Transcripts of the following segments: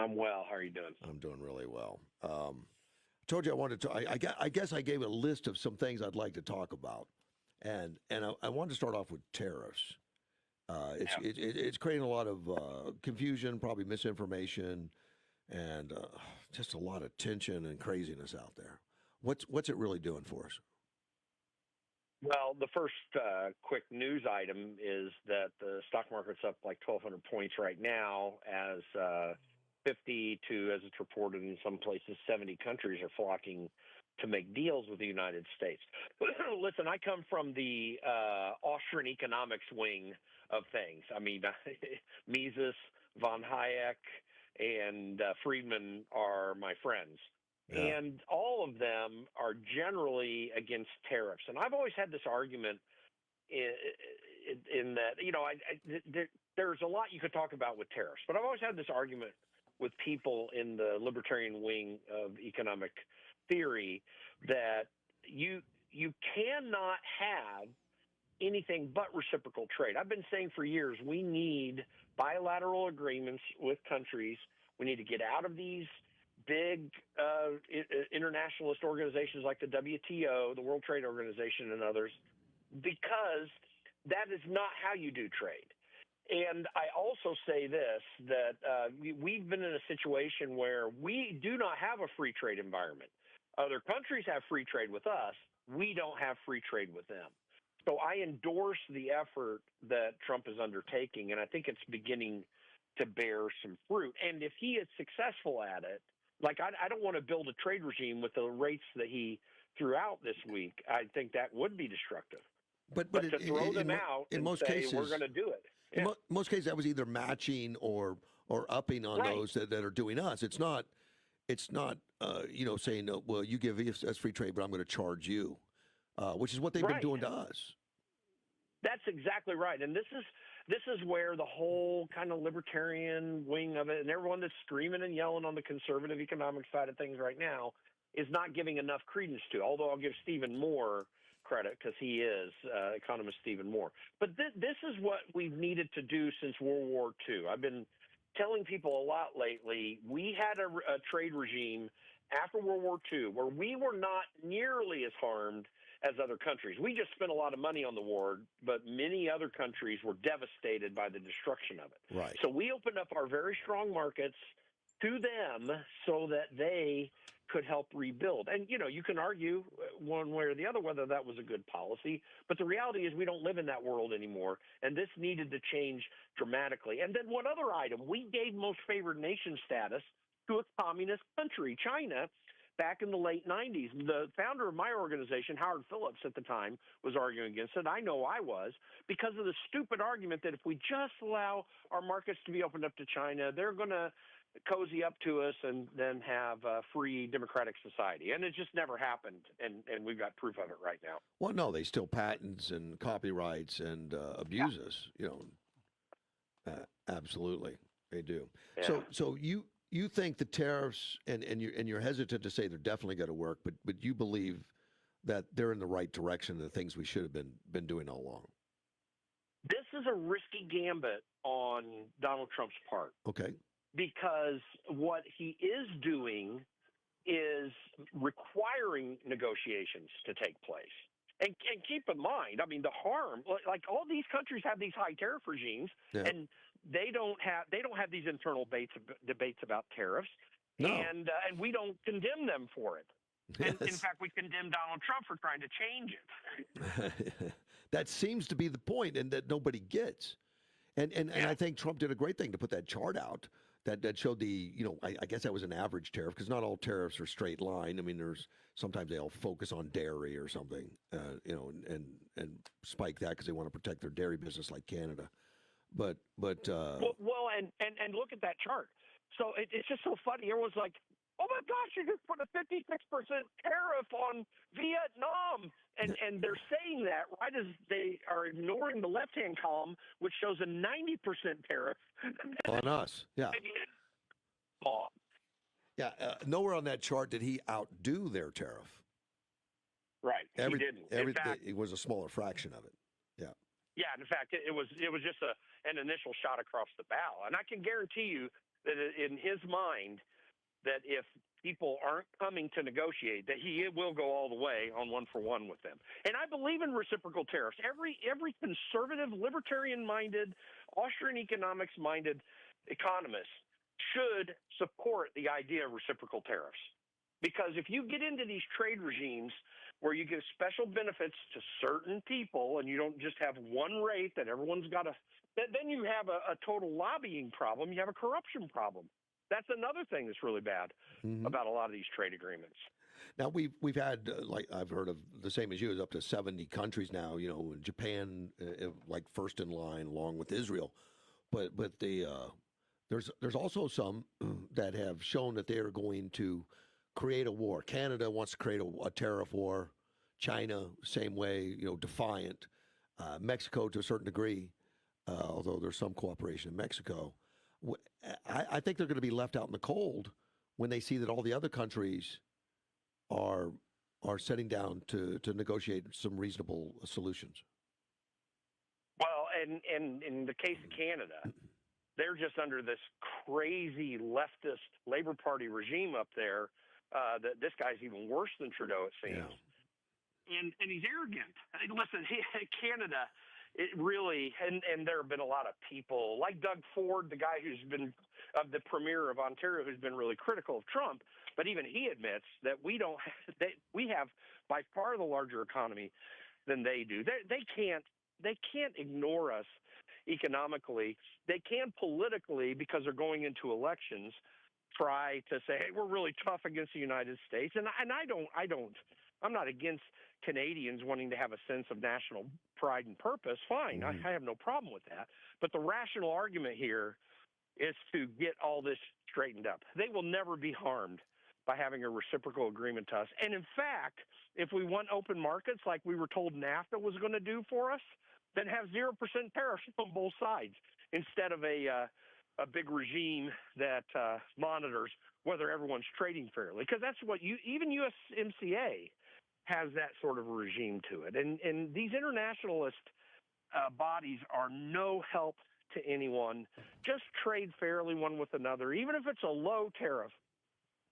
I'm well. How are you doing? I'm doing really well. I told you I wanted to. I guess I gave a list of some things I'd like to talk about, and I wanted to start off with tariffs. It's creating a lot of confusion, probably misinformation, and just a lot of tension and craziness out there. What's it really doing for us? Well, the first quick news item is that the stock market's up like 1,200 points right now, as 50 to, as it's reported in some places, 70 countries are flocking to make deals with the United States. Listen, I come from the Austrian economics wing of things. I mean, Mises, von Hayek, and Friedman are my friends. Yeah. And all of them are generally against tariffs. And I've always had this argument in that, you know, there's a lot you could talk about with tariffs, but I've always had this argument with people in the libertarian wing of economic theory that you cannot have anything but reciprocal trade. I've been saying for years we need bilateral agreements with countries. We need to get out of these big internationalist organizations like the WTO, the World Trade Organization, and others, because that is not how you do trade. And I also say this, that we've been in a situation where we do not have a free trade environment. Other countries have free trade with us. We don't have free trade with them. So I endorse the effort that Trump is undertaking, and I think it's beginning to bear some fruit. And if he is successful at it, like I don't want to build a trade regime with the rates that he threw out this week. I think that would be destructive. But to throw them out in most cases, we're going to do it. Yeah. In most cases, that was either matching or upping on those that are doing us. It's not saying, well, you give us free trade, but I'm going to charge you, which is what they've been doing to us. That's exactly right. And this is where the whole kind of libertarian wing of it, and everyone that's screaming and yelling on the conservative economic side of things right now, is not giving enough credence to. Although I'll give Stephen Moore credit, because he is economist Stephen Moore. But this is what we've needed to do since World War II. I've been telling people a lot lately. We had a trade regime after World War II where we were not nearly as harmed as other countries. We just spent a lot of money on the war, but many other countries were devastated by the destruction of it. Right. So we opened up our very strong markets to them so that they could help rebuild. And, you know, you can argue one way or the other whether that was a good policy, but the reality is we don't live in that world anymore, and this needed to change dramatically. And then one other item, we gave most favored nation status to a communist country, China, back in the late 90s. The founder of my organization, Howard Phillips, at the time, was arguing against it. I know I was, because of the stupid argument that if we just allow our markets to be opened up to China, they're going to cozy up to us and then have a free democratic society. And it just never happened, and we've got proof of it right now. Well, no, they steal patents and copyrights and abuse us, you know. Absolutely, they do. Yeah. So you think the tariffs, and you're hesitant to say they're definitely going to work, but you believe that they're in the right direction, the things we should have been doing all along. This is a risky gambit on Donald Trump's part. Okay. Because what he is doing is requiring negotiations to take place. And keep in mind, I mean, the harm, like all these countries have these high tariff regimes, and they don't have these internal debates about tariffs, and we don't condemn them for it. Yes. And in fact, we condemn Donald Trump for trying to change it. That seems to be the point, and that nobody gets. And I think Trump did a great thing to put that chart out that showed the, you know, I guess that was an average tariff, because not all tariffs are straight line. I mean, sometimes they'll focus on dairy or something, you know, and spike that because they want to protect their dairy business like Canada. But and look at that chart. So it's just so funny. Everyone's like, oh my gosh, you just put a 56% tariff on Vietnam. And they're saying that right as they are ignoring the left-hand column, which shows a 90% tariff. On us, yeah. Nowhere on that chart did he outdo their tariff. Right, he didn't. In fact, it was a smaller fraction of it, yeah. Yeah, in fact, it was just an initial shot across the bow. And I can guarantee you that in his mind, that if people aren't coming to negotiate, that he will go all the way on one-for-one with them. And I believe in reciprocal tariffs. Every conservative, libertarian-minded, Austrian economics-minded economist should support the idea of reciprocal tariffs. Because if you get into these trade regimes where you give special benefits to certain people and you don't just have one rate that everyone's got to, then you have a total lobbying problem. You have a corruption problem. That's another thing that's really bad about a lot of these trade agreements. Now we've had like I've heard of the same as you, is up to 70 countries now. You know, Japan like first in line along with Israel, but there's also some that have shown that they are going to create a war. Canada wants to create a tariff war. China, same way. You know, defiant. Mexico to a certain degree, although there's some cooperation in Mexico. I think they're going to be left out in the cold when they see that all the other countries are sitting down to negotiate some reasonable solutions. Well, and in the case of Canada, they're just under this crazy leftist Labour Party regime up there. That this guy's even worse than Trudeau, it seems. Yeah. And he's arrogant. Listen, Canada. It really, and there have been a lot of people like Doug Ford, the guy who's been the premier of Ontario, who's been really critical of Trump. But even he admits that we have by far the larger economy than they do. They can't ignore us economically. They can politically, because they're going into elections, try to say, hey, we're really tough against the United States. And I'm not against Canadians wanting to have a sense of national pride and purpose. Fine, I have no problem with that. But the rational argument here is to get all this straightened up. They will never be harmed by having a reciprocal agreement to us. And in fact, if we want open markets like we were told NAFTA was going to do for us, then have 0% tariffs on both sides instead of a big regime that monitors whether everyone's trading fairly. Because that's what even USMCA has that sort of regime to it. And these internationalist bodies are no help to anyone. Just trade fairly one with another, even if it's a low tariff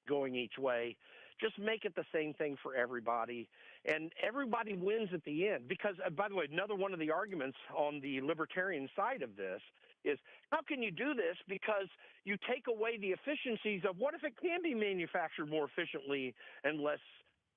going each way. Just make it the same thing for everybody, and everybody wins at the end. Because, by the way, another one of the arguments on the libertarian side of this is, how can you do this? Because you take away the efficiencies of what if it can be manufactured more efficiently and less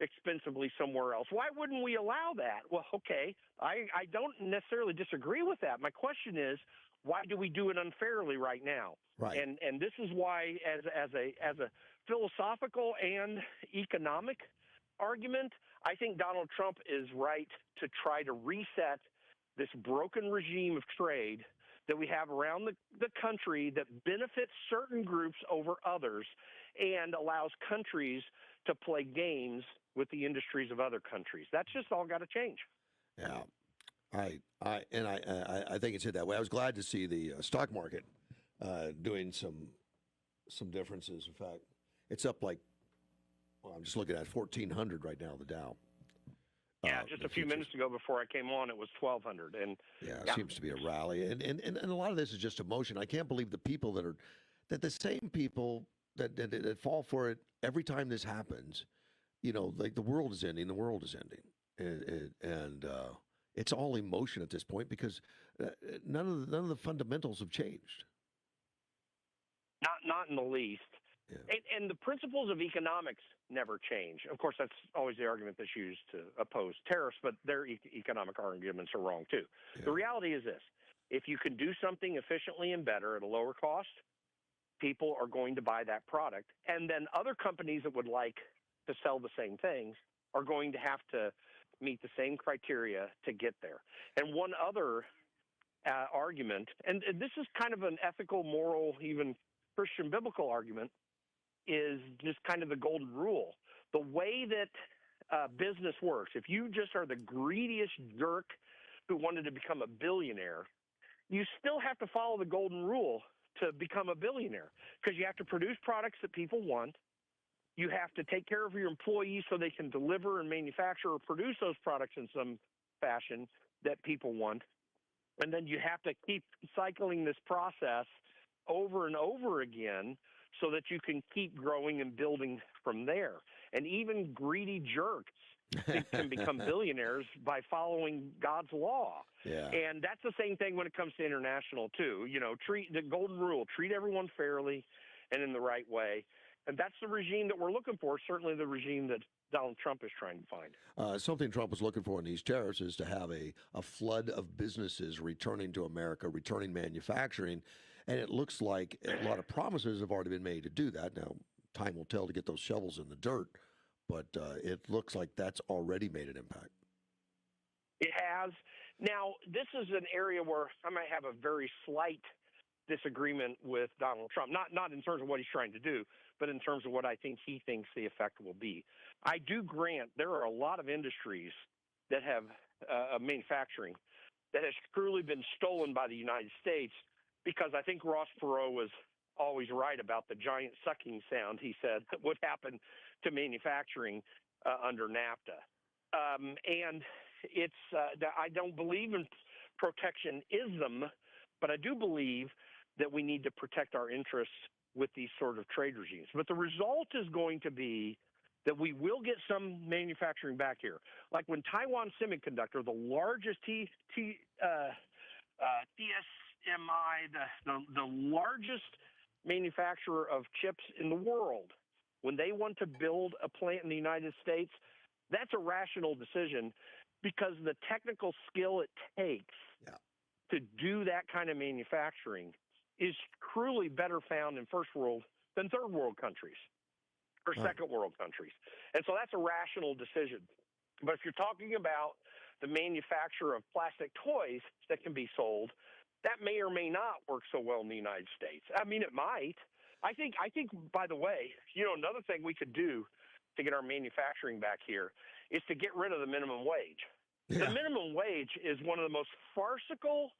expensively somewhere else? Why wouldn't we allow that? Well, okay, I don't necessarily disagree with that. My question is, why do we do it unfairly right now? Right. And this is why, as a philosophical and economic argument, I think Donald Trump is right to try to reset this broken regime of trade that we have around the country that benefits certain groups over others and allows countries to play games with the industries of other countries. That's just all got to change. Yeah, I think it's it that way. I was glad to see the stock market doing some differences. In fact, it's up like, well, I'm just looking at 1,400 right now, the Dow. Yeah, just a few minutes ago before I came on, it was 1,200. And it seems to be a rally, and a lot of this is just emotion. I can't believe the people that the same people that fall for it every time this happens. You know, like the world is ending, and it's all emotion at this point because none of the fundamentals have changed. Not in the least. Yeah. And the principles of economics never change. Of course, that's always the argument that's used to oppose tariffs, but their economic arguments are wrong too. Yeah. The reality is this: if you can do something efficiently and better at a lower cost, people are going to buy that product, and then other companies that would like to sell the same things are going to have to meet the same criteria to get there. And one other argument, and this is kind of an ethical, moral, even Christian biblical argument, is just kind of the golden rule. The way that business works, if you just are the greediest jerk who wanted to become a billionaire, you still have to follow the golden rule to become a billionaire because you have to produce products that people want. You have to take care of your employees so they can deliver and manufacture or produce those products in some fashion that people want. And then you have to keep cycling this process over and over again so that you can keep growing and building from there. And even greedy jerks can become billionaires by following God's law. Yeah. And that's the same thing when it comes to international, too. You know, treat the golden rule, treat everyone fairly and in the right way. And that's the regime that we're looking for, certainly the regime that Donald Trump is trying to find. Something Trump was looking for in these tariffs is to have a flood of businesses returning to America, returning manufacturing. And it looks like a lot of promises have already been made to do that. Now, time will tell to get those shovels in the dirt, but it looks like that's already made an impact. It has. Now, this is an area where I might have a very slight disagreement with Donald Trump, not in terms of what he's trying to do, but in terms of what I think he thinks the effect will be. I do grant there are a lot of industries that have manufacturing that has truly been stolen by the United States, because I think Ross Perot was always right about the giant sucking sound, he said, would happen to manufacturing under NAFTA. And it's I don't believe in protectionism, but I do believe that we need to protect our interests with these sort of trade regimes. But the result is going to be that we will get some manufacturing back here. Like when Taiwan Semiconductor, the largest TSMI, the largest manufacturer of chips in the world, when they want to build a plant in the United States, that's a rational decision, because the technical skill it takes to do that kind of manufacturing is truly better found in first world than third world countries or second world countries. And so that's a rational decision. But if you're talking about the manufacture of plastic toys that can be sold, that may or may not work so well in the United States. I mean, it might. I think, by the way, you know, another thing we could do to get our manufacturing back here is to get rid of the minimum wage. Yeah. The minimum wage is one of the most farcical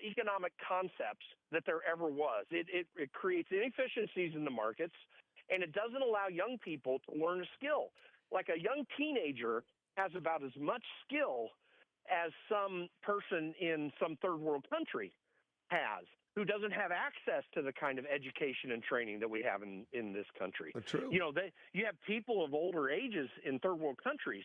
economic concepts that there ever was. It creates inefficiencies in the markets, and it doesn't allow young people to learn a skill. Like a young teenager has about as much skill as some person in some third world country has, who doesn't have access to the kind of education and training that we have in this country. True. You know, you have people of older ages in third world countries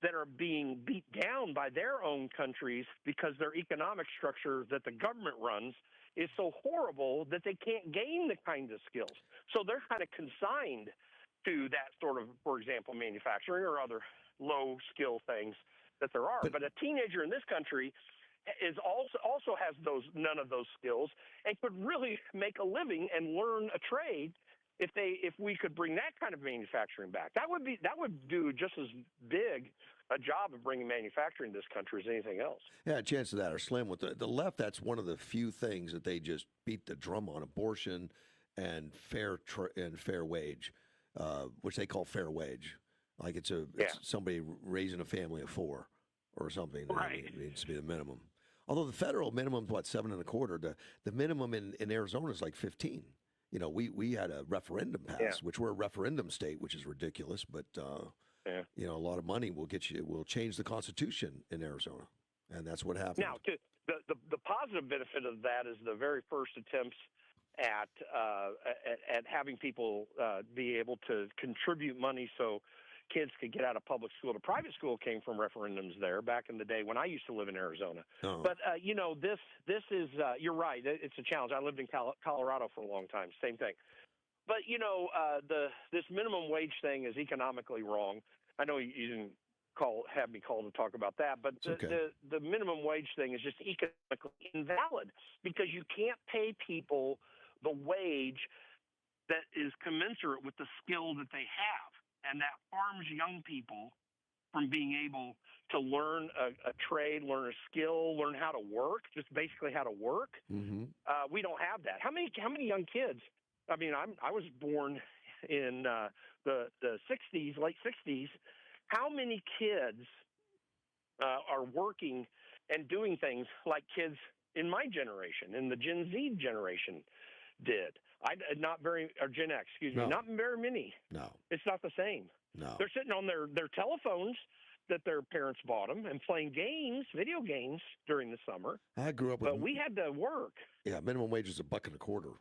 that are being beat down by their own countries because their economic structure that the government runs is so horrible that they can't gain the kind of skills. So they're kind of consigned to that sort of, for example, manufacturing or other low-skill things that there are. But a teenager in this country is also has none of those skills and could really make a living and learn a trade if we could bring that kind of manufacturing back. That would do just as big a job of bringing manufacturing to this country as anything else. Yeah, chances of that are slim. With the left, that's one of the few things that they just beat the drum on: abortion and fair wage, which they call fair wage. Like it's somebody raising a family of four or something. Right. It needs to be the minimum. Although the federal minimum is, what, 7.25? The minimum in Arizona is like 15. You know, we had a referendum pass, which we're a referendum state, which is ridiculous. But you know, a lot of money will change the Constitution in Arizona, and that's what happened. Now, the positive benefit of that is the very first attempts at having people be able to contribute money so kids could get out of public school to private school came from referendums there back in the day when I used to live in Arizona. Oh. But, you know, this is, you're right, it's a challenge. I lived in Colorado for a long time, same thing. But, you know, this minimum wage thing is economically wrong. I know you didn't have me call to talk about that, but the minimum wage thing is just economically invalid because you can't pay people the wage that is commensurate with the skill that they have. And that harms young people from being able to learn a trade, learn a skill, learn how to work, just basically how to work. Mm-hmm. We don't have that. How many young kids? I mean, I was born in the 60s, late 60s. How many kids are working and doing things like kids in my generation, in the Gen Z generation did? Gen X, excuse me, not very many. No. It's not the same. No. They're sitting on their telephones. that their parents bought them and playing games, video games during the summer. I grew up with, but we had to work. Yeah, minimum wage was $1.25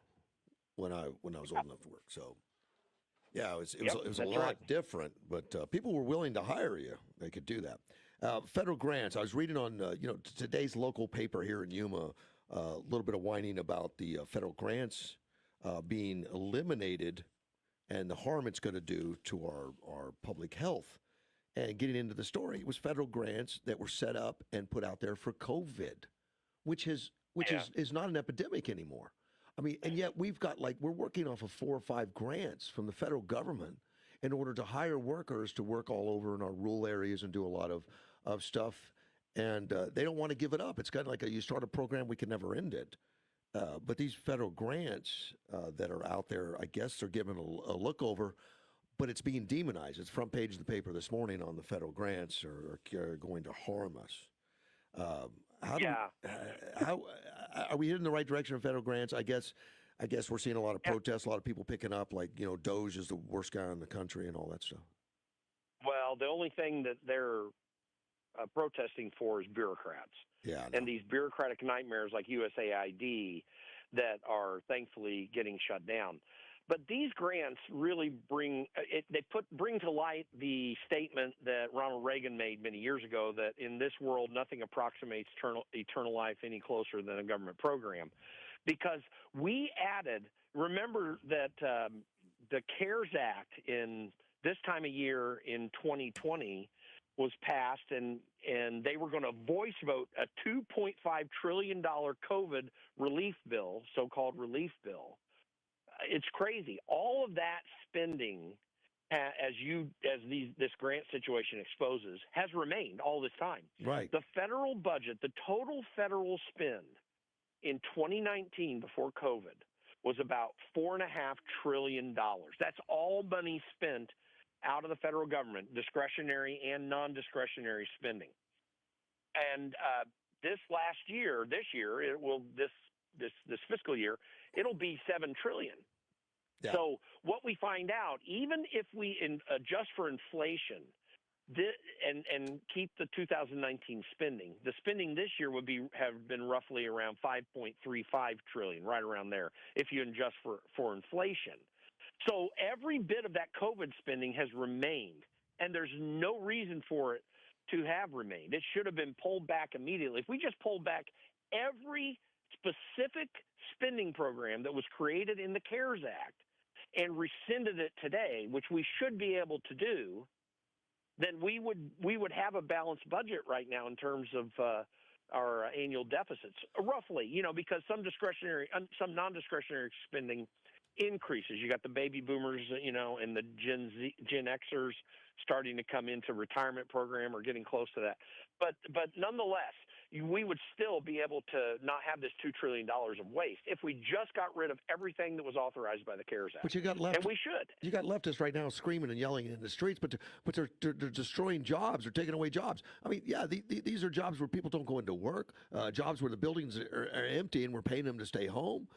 when I was old enough to work. So, yeah, it was a lot different. But people were willing to hire you; they could do that. Federal grants. I was reading on today's local paper here in Yuma a little bit of whining about the federal grants being eliminated and the harm it's going to do to our public health. And getting into the story, it was federal grants that were set up and put out there for COVID, which is not an epidemic anymore. I mean, and yet we've got we're working off of 4 or 5 grants from the federal government in order to hire workers to work all over in our rural areas and do a lot of stuff. And they don't want to give it up. It's kind of like you start a program, we can never end it. But these federal grants that are out there, I guess they're given a look over, but it's being demonized. It's front page of the paper this morning on the federal grants are going to harm us. How are we heading in the right direction of federal grants? I guess we're seeing a lot of protests, a lot of people picking up Doge is the worst guy in the country and all that stuff. Well, the only thing that they're protesting for is bureaucrats. Yeah, and these bureaucratic nightmares like USAID that are thankfully getting shut down. But these grants really bring to light the statement that Ronald Reagan made many years ago that in this world nothing approximates eternal life any closer than a government program, because we added. Remember that the CARES Act in this time of year in 2020 was passed, and they were going to voice vote a $2.5 trillion COVID relief bill, so-called relief bill. It's crazy. All of that spending, this grant situation exposes, has remained all this time. Right. The federal budget, the total federal spend in 2019 before COVID was about $4.5 trillion. That's all money spent out of the federal government, discretionary and non-discretionary spending. And this fiscal year, it'll be $7 trillion. Yeah. So what we find out, even if we adjust for inflation and keep the 2019 spending, the spending this year would have been roughly around $5.35 trillion, right around there, if you adjust for inflation. So every bit of that COVID spending has remained, and there's no reason for it to have remained. It should have been pulled back immediately. If we just pulled back every specific spending program that was created in the CARES Act and rescinded it today, which we should be able to do, then we would have a balanced budget right now in terms of our annual deficits, roughly, because some non-discretionary spending increases. You got the baby boomers, and the Gen Xers starting to come into retirement program or getting close to that. But nonetheless, we would still be able to not have this $2 trillion of waste if we just got rid of everything that was authorized by the CARES Act. But you got left, and we should. You got leftists right now screaming and yelling in the streets, but they're destroying jobs. They're taking away jobs. I mean, yeah, these are jobs where people don't go into work, jobs where the buildings are empty and we're paying them to stay home,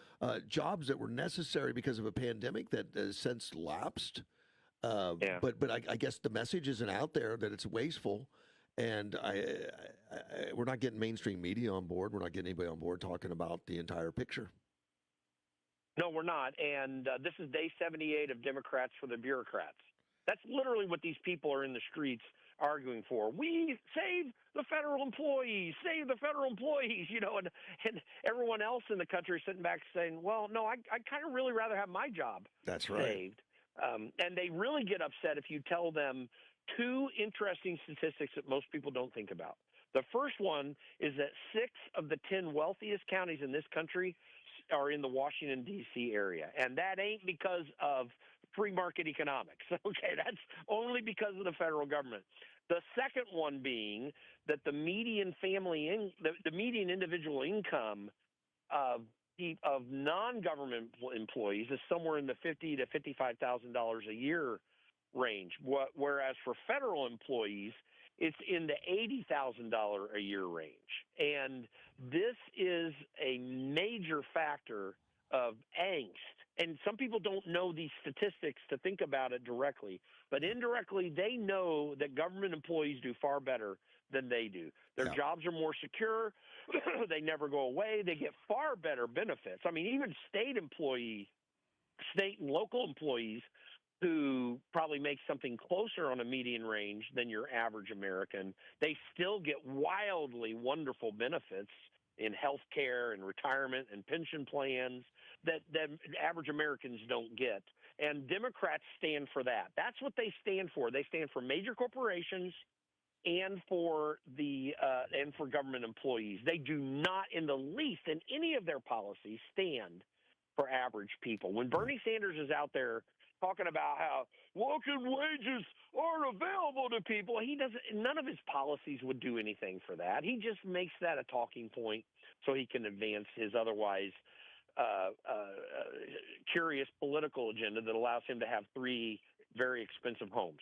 jobs that were necessary because of a pandemic that has since lapsed. But I guess the message isn't out there that it's wasteful. And we're not getting mainstream media on board. We're not getting anybody on board talking about the entire picture. No, we're not. And this is day 78 of Democrats for the bureaucrats. That's literally what these people are in the streets arguing for. We save the federal employees, and everyone else in the country is sitting back saying, well, no, I kind of really rather have my job saved. And they really get upset if you tell them two interesting statistics that most people don't think about. The first one is that 6 of the 10 wealthiest counties in this country are in the Washington, D.C. area. And that ain't because of free market economics. Okay, that's only because of the federal government. The second one being that the median the median individual income of non-government employees is somewhere in the $50,000 to $55,000 a year range, whereas for federal employees, it's in the $80,000 a year range. And this is a major factor of angst And some people don't know these statistics to think about it directly, but indirectly they know that government employees do far better than they do. Their jobs are more secure. They never go away. They get far better benefits. I mean, even state and local employees who probably make something closer on a median range than your average American, they still get wildly wonderful benefits in health care and retirement and pension plans that average Americans don't get. And Democrats stand for that. That's what they stand for. They stand for major corporations and for government employees. They do not in the least in any of their policies stand for average people. When Bernie Sanders is out there talking about how walking wages aren't available to people, none of his policies would do anything for that. He just makes that a talking point so he can advance his otherwise curious political agenda that allows him to have 3 very expensive homes.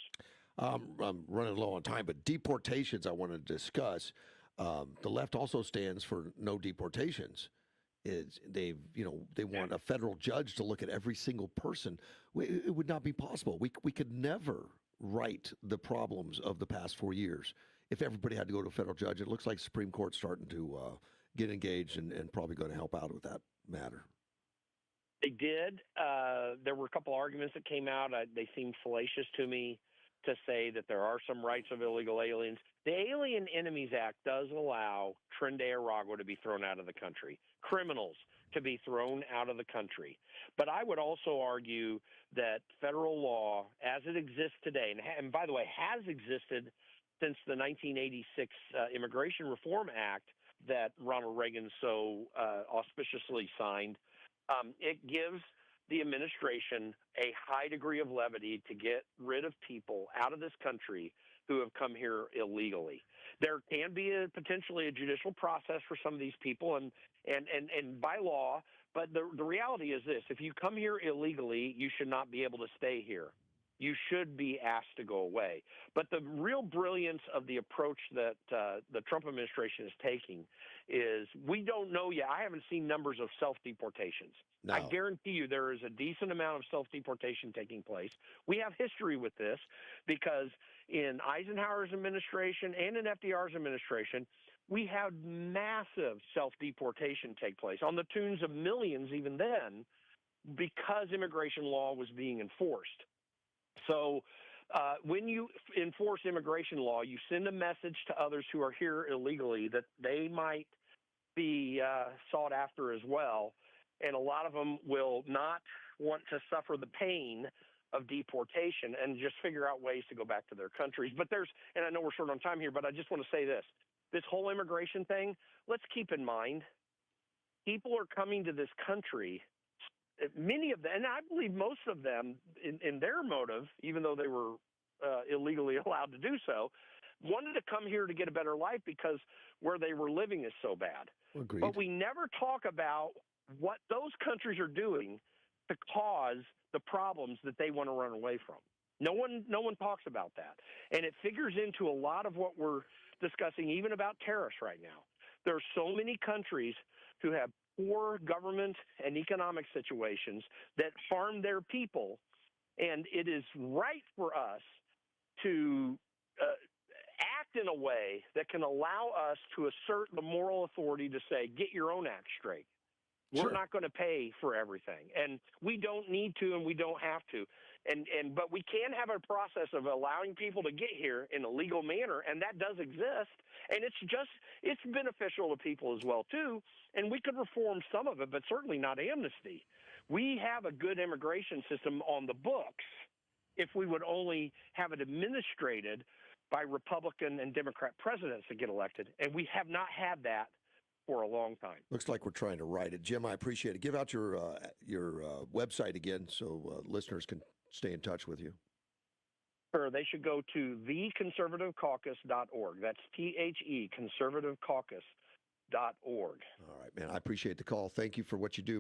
I'm running low on time, but deportations I want to discuss. The left also stands for no deportations. They want a federal judge to look at every single person. It would not be possible. We could never right the problems of the past 4 years if everybody had to go to a federal judge. It looks like the Supreme Court's starting to get engaged and probably going to help out with that matter. They did. There were a couple arguments that came out. They seemed fallacious to me to say that there are some rights of illegal aliens. The Alien Enemies Act does allow Trinidad Aragua to be thrown out of the country, criminals to be thrown out of the country. But I would also argue that federal law, as it exists today, and by the way, has existed since the 1986 Immigration Reform Act that Ronald Reagan so auspiciously signed, it gives the administration a high degree of levity to get rid of people out of this country who have come here illegally. There can be potentially a judicial process for some of these people and by law, but the reality is this: if you come here illegally, you should not be able to stay here. You should be asked to go away. But the real brilliance of the approach that the Trump administration is taking is we don't know yet. I haven't seen numbers of self-deportations. No. I guarantee you there is a decent amount of self-deportation taking place. We have history with this because in Eisenhower's administration and in FDR's administration, we had massive self-deportation take place on the tunes of millions even then because immigration law was being enforced. So when you enforce immigration law, you send a message to others who are here illegally that they might be sought after as well. And a lot of them will not want to suffer the pain of deportation and just figure out ways to go back to their countries. But and I know we're short on time here, but I just want to say this whole immigration thing, let's keep in mind, people are coming to this country. Many of them, and I believe most of them, in their motive, even though they were illegally allowed to do so, wanted to come here to get a better life because where they were living is so bad. Agreed. But we never talk about what those countries are doing to cause the problems that they want to run away from. No one talks about that. And it figures into a lot of what we're discussing, even about tariffs right now. There are so many countries who have poor government and economic situations that harm their people, and it is right for us to act in a way that can allow us to assert the moral authority to say, get your own act straight. Sure. We're not going to pay for everything, and we don't need to, and we don't have to. But we can have a process of allowing people to get here in a legal manner, and that does exist. And it's beneficial to people as well too. And we could reform some of it, but certainly not amnesty. We have a good immigration system on the books if we would only have it administrated by Republican and Democrat presidents that get elected, and we have not had that for a long time. Looks like we're trying to write it. Jim, I appreciate it. Give out your website again so listeners can stay in touch with you. Sure. They should go to theconservativecaucus.org. That's THE, conservativecaucus.org. All right, man. I appreciate the call. Thank you for what you do, man.